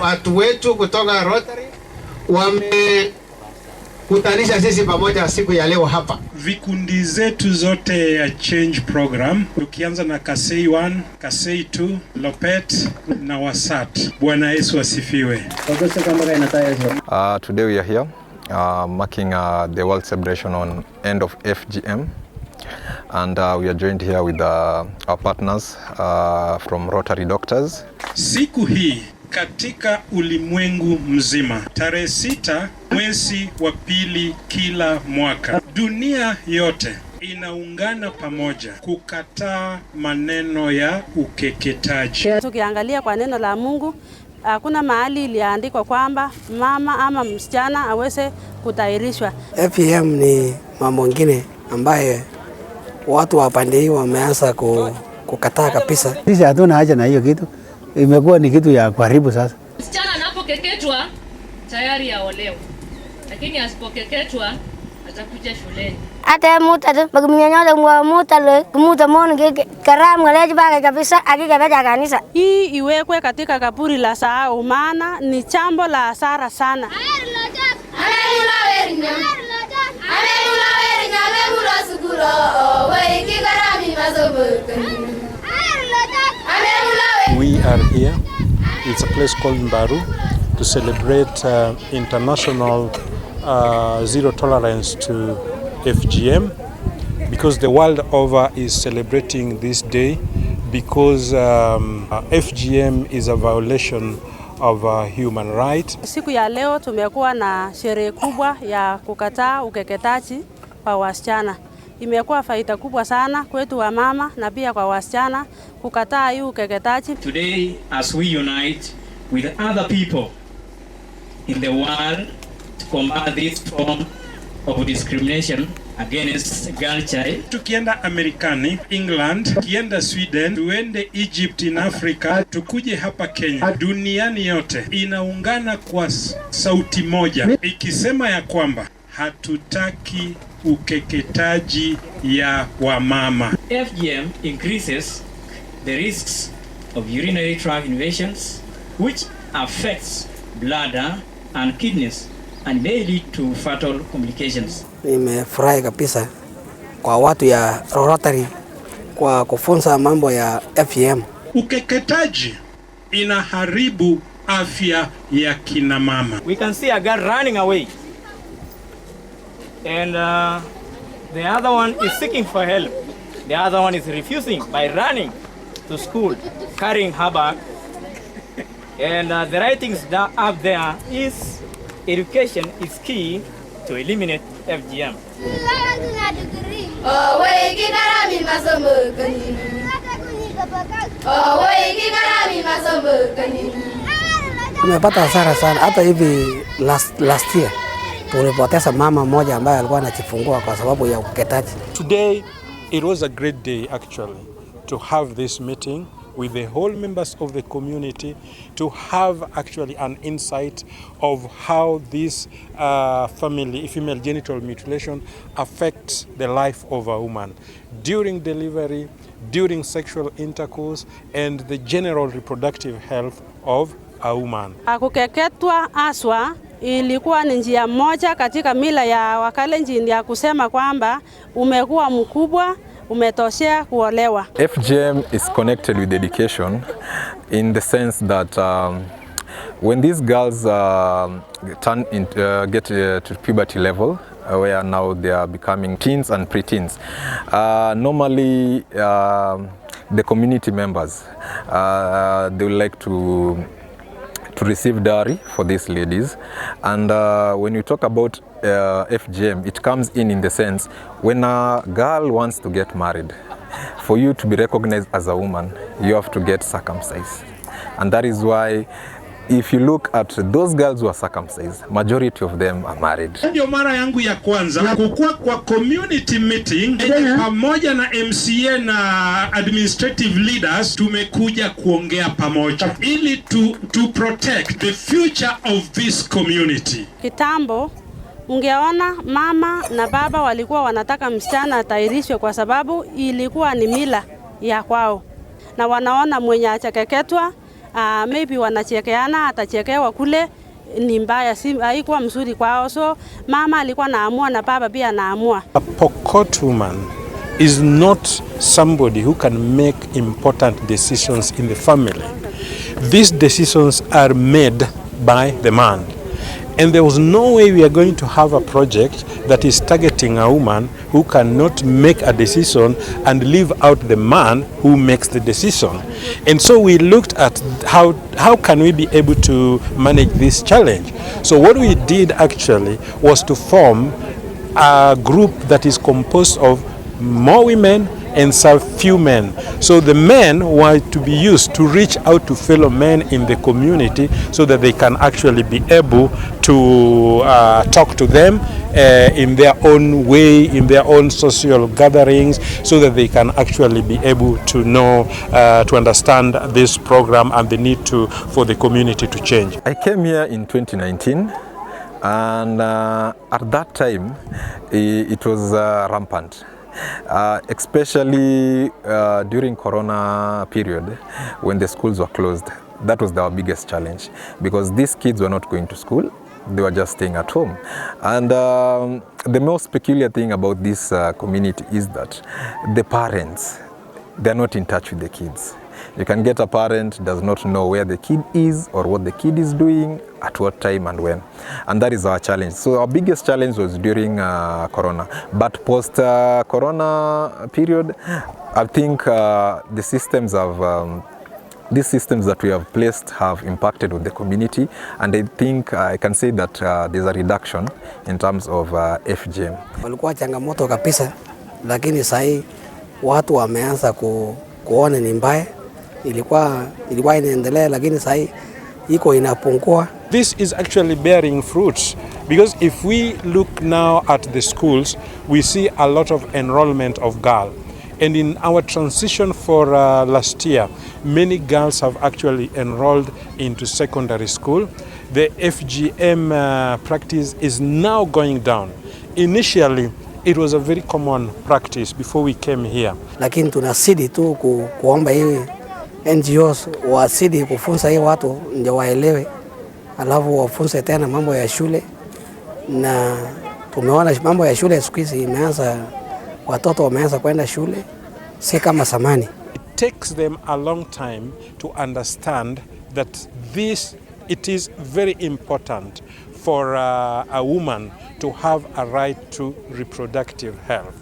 Watu wetu kutoka Rotary wamekutanisha sisi pamoja siku ya leo hapa. Vikundi zetu zote ya change program, tukianza na Kasei 1, Kasei 2, Lopet na Wasat. Bwana Yesu asifiwe. Today we are here marking the world celebration on end of FGM, and we are joined here with our partners from Rotary Doctors. Siku hii katika ulimwengu mzima, tarehe 6 mwezi wa pili kila mwaka, dunia yote inaungana pamoja kukataa maneno ya ukeketaji. Tukiangalia kwa neno la Mungu, hakuna mahali iliandikwa kwamba mama ama msichana aweze kutahirishwa. FGM ni mambo mengine ambaye watu wa pande hii wameanza kukataa kabisa. Sisi hatuna haja na hiyo kitu. Imekuwa ni kitu ya kuharibu sasa. Msichana anapokeketwa tayari aolewa, lakini asipokeketwa atakuja shuleni. Ate muta bagumnyanya ngwa muta mon karam ngaleji baga kabisa akikabeja kanisa. Hii iwekwe katika kaburi la sahau, maana ni jambo la hasara sana. We are here, it's a place called Mbaru, to celebrate international zero tolerance to FGM, because the world over is celebrating this day because FGM is a violation of human rights. Siku ya leo tumekuwa na sherehe kubwa ya kukataa ukeketaji kwa wasichana. Imekuwa faida kubwa sana kwetu wa mama na pia kwa wasichana kukataa hii ukeketaji. Today, as we unite with other people in the world to combat this form of discrimination against girl child. Tukienda Amerikani, England, tukienda Sweden, tuende Egypt in Africa, tukuje hapa Kenya, duniani yote inaungana kwa sauti moja ikisema ya kwamba hatutaki ukeketaji ya wamama. FGM increases the risks of urinary tract infections, which affects bladder and kidneys and may lead to fatal complications. Nimefurahi kabisa kwa watu ya Rotary kwa kufunza mambo ya FGM. Ukeketaji inaharibu afya ya kina mama. We can see a girl running away, and the other one is seeking for help. The other one is refusing by running to school, carrying her bag. And the writings that up there is education is key to eliminate FGM. Tumepata hasara sana. Hata hivi last year tulipoteza mama mmoja ambaye alikuwa anajifungua kwa sababu ya ukeketaji. Today it was a great day actually to have this meeting with the whole members of the community to have actually an insight of how this female genital mutilation affects the life of a woman during delivery, during sexual intercourse, and the general reproductive health of a woman. Kukeketwa aswa ilikuwa ni njia moja katika mila ya Wakalenjin ya kusema kwamba umekuwa mkubwa, umetoshea kuolewa. FGM is connected with education in the sense that when these girls get to puberty level, where now they are becoming teens and preteens, normally the community members they would like to receive dowry for these ladies. And when you talk about FGM, it comes in the sense when a girl wants to get married, for you to be recognized as a woman, you have to get circumcised. And that is why if you look at those girls who are circumcised, majority of them are married. Ndio mara yangu ya kwanza kukua kwa community meeting pamoja na MCA na administrative leaders, tumekuja kuongea pamoja ili to protect the future of this community. Kitambo ungeona mama na baba walikuwa wanataka msichana atairishwe kwa sababu ilikuwa ni mila ya kwao, na wanaona mwenye achekeketwa maybe wanachekeana, atachekewa kule ni mbaya, si haikuwa mzuri kwao. So mama alikuwa naamua na baba pia naamua. A Pokot woman is not somebody who can make important decisions in the family. These decisions are made by the man. And there was no way we are going to have a project that is targeting a woman who cannot make a decision and leave out the man who makes the decision. And so we looked at how can we be able to manage this challenge. So what we did actually was to form a group that is composed of more women and some few men. So the men were to be used to reach out to fellow men in the community so that they can actually be able to talk to them in their own way, in their own social gatherings, so that they can actually be able to know, to understand this program and the need for the community to change. I came here in 2019 and at that time it was rampant. Especially during Corona period when the schools were closed. That was our biggest challenge because these kids were not going to school, they were just staying at home. And the most peculiar thing about this community is that the parents, they're not in touch with the kids. You can get a parent does not know where the kid is or what the kid is doing, at what time and when. And that is our challenge. So our biggest challenge was during Corona. But post-Corona period, I think the systems have these systems that we have placed have impacted with the community, and I think I can say that there's a reduction in terms of FGM. Walikuwa changamoto kabisa, lakini sasa watu wameanza kuona ni mbaya. Ilikuwa inaendelea, lakini sasa iko inapungua. This is actually bearing fruits because if we look now at the schools, we see a lot of enrollment of girls. And in our transition for last year, many girls have actually enrolled into secondary school. The FGM practice is now going down. Initially, it was a very common practice before we came here. Lakini tunasidi tu kuomba hii NGOs wasidi kufunza hii watu ndio waelewe, alafu wafunze tena mambo ya shule, na tumeona mambo ya shule siku hizi imeanza, watoto wameanza kwenda shule, si kama zamani. It takes them a long time to understand that it is very important for a woman to have a right to reproductive health.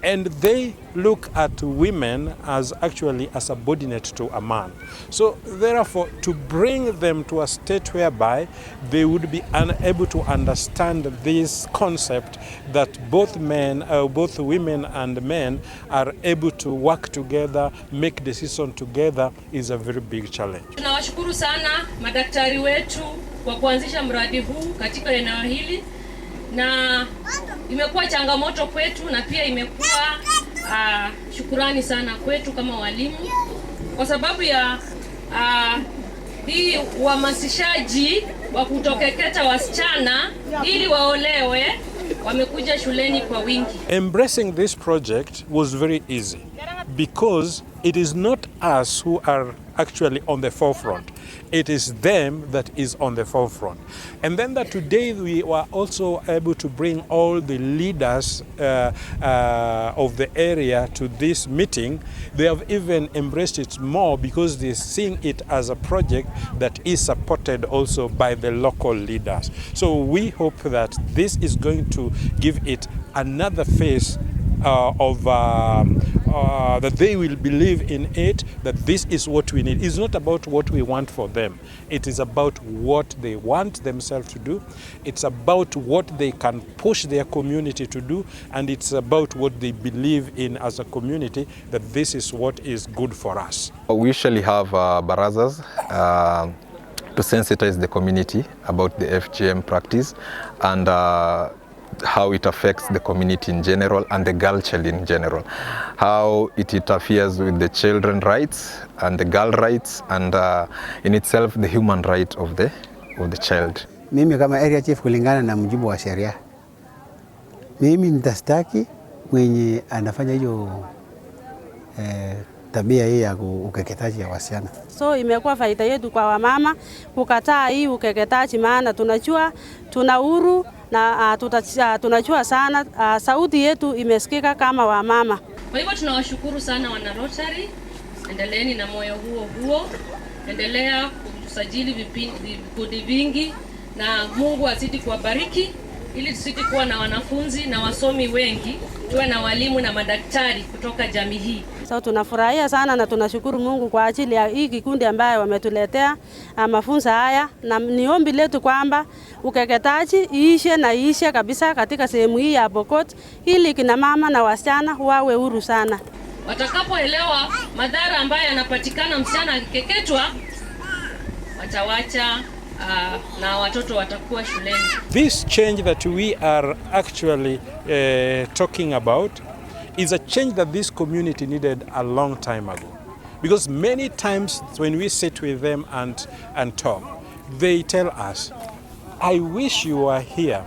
And they look at women as actually a subordinate to a man. So therefore, to bring them to a state whereby they would be unable to understand this concept that both women and men are able to work together, make decisions together, is a very big challenge. Tunawashukuru sana madaktari wetu kwa kuanzisha mradi huu katika eneo hili, na imekuwa changamoto kwetu na pia imekuwa shukurani sana kwetu kama walimu kwa sababu ya hii uhamasishaji wa kutokeketa wasichana ili waolewe. Wamekuja shuleni kwa wingi. Embracing this project was very easy because it is not us who are actually on the forefront. It is them that is on the forefront. And then that today we were also able to bring all the leaders of the area to this meeting. They have even embraced it more because they're seeing it as a project that is supported also by the local leaders. So we hope that this is going to give it another face that they will believe in it, that this is what we need. It's not about what we want for them. It is about what they want themselves to do. It's about what they can push their community to do, and it's about what they believe in as a community, that this is what is good for us. We usually have barazas to sensitize the community about the FGM practice and how it affects the community in general and the girl child in general, how it interferes with the children's rights and the girl rights and in itself the human right of the child. Mimi kama area chief kulingana na mujibu wa sheria, mimi nitastaki mwenye anafanya hiyo tabia hii ya ukeketaji ya wasichana. So imekuwa faida yetu kwa wamama kukataa hii ukeketaji, maana tunajua tuna uhuru na tunajua sana sauti yetu imesikika kama wamama. Kwa hivyo tunawashukuru sana wana Rotary, endeleeni na moyo huo, endelea kusajili vikundi vingi na Mungu azidi kuwabariki ili tusiti kuwa na wanafunzi na wasomi wengi, tuwe na walimu na madaktari kutoka jamii hii. So tunafurahia sana na tunashukuru Mungu kwa ajili ya hii kikundi ambaye wametuletea mafunzo haya, na ni ombi letu kwamba ukeketaji iishe kabisa katika sehemu hii ya Pokot ili kina mama na wasichana wawe huru sana. Watakapoelewa madhara ambayo yanapatikana msichana akikeketwa, watawacha na watoto watakuwa shuleni. This change that we are actually talking about is a change that this community needed a long time ago. Because many times when we sit with them and talk, they tell us, I wish you were here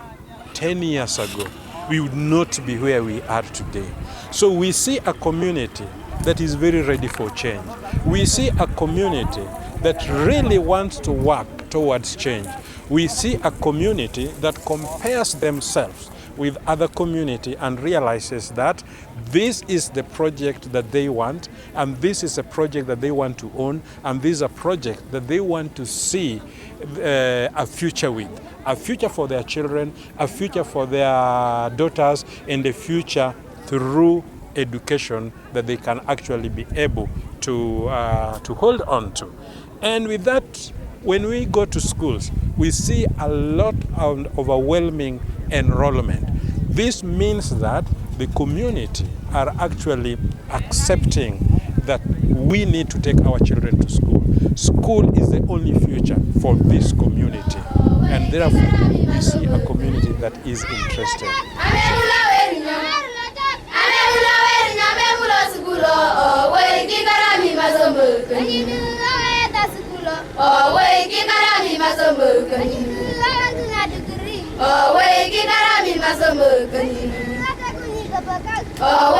10 years ago. We would not be where we are today. So we see a community that is very ready for change. We see a community that really wants to work towards change. We see a community that compares themselves with other community and realizes that this is the project that they want, and this is a project that they want to own, and this is a project that they want to see a future with, a future for their children, a future for their daughters, and a future through education that they can actually be able to hold on to. And with that, when we go to schools, we see a lot of overwhelming enrollment. This means that the community are actually accepting that we need to take our children to school. School is the only future for this community, and therefore we see a community that is interested. Oh,